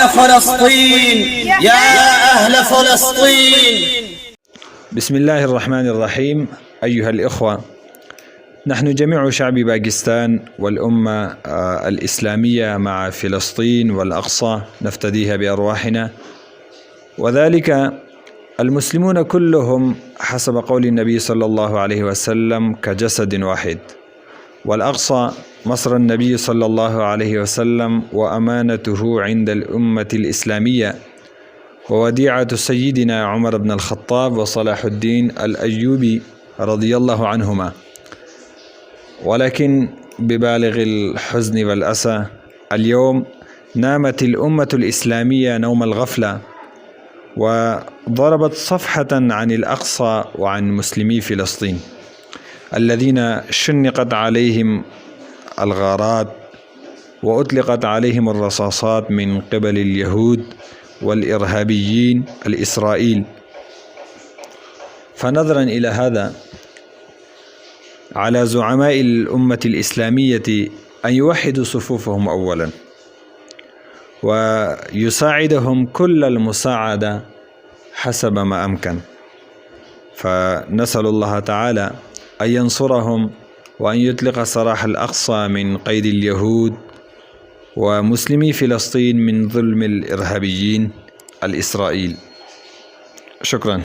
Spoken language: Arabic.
أهل فلسطين، يا أهل فلسطين. بسم الله الرحمن الرحيم. أيها الإخوة، نحن جميع شعب باكستان والأمة الإسلامية مع فلسطين والأقصى نفتديها بأرواحنا، وذلك المسلمون كلهم حسب قول النبي صلى الله عليه وسلم كجسد واحد، والأقصى مصر النبي صلى الله عليه وسلم وأمانته عند الأمة الإسلامية، ووديعة سيدنا عمر بن الخطاب وصلاح الدين الأيوبي رضي الله عنهما. ولكن ببالغ الحزن والأسى اليوم نامت الأمة الإسلامية نوم الغفلة، وضربت صفحة عن الأقصى وعن مسلمي فلسطين الذين شنقت عليهم الغارات وأطلقت عليهم الرصاصات من قبل اليهود والإرهابيين الإسرائيل. فنظرا إلى هذا، على زعماء الأمة الإسلامية أن يوحدوا صفوفهم أولا، ويساعدهم كل المساعدة حسب ما أمكن. فنسأل الله تعالى أن ينصرهم وأن يطلق سراح الأقصى من قيد اليهود ومسلمي فلسطين من ظلم الإرهابيين الإسرائيل. شكرا.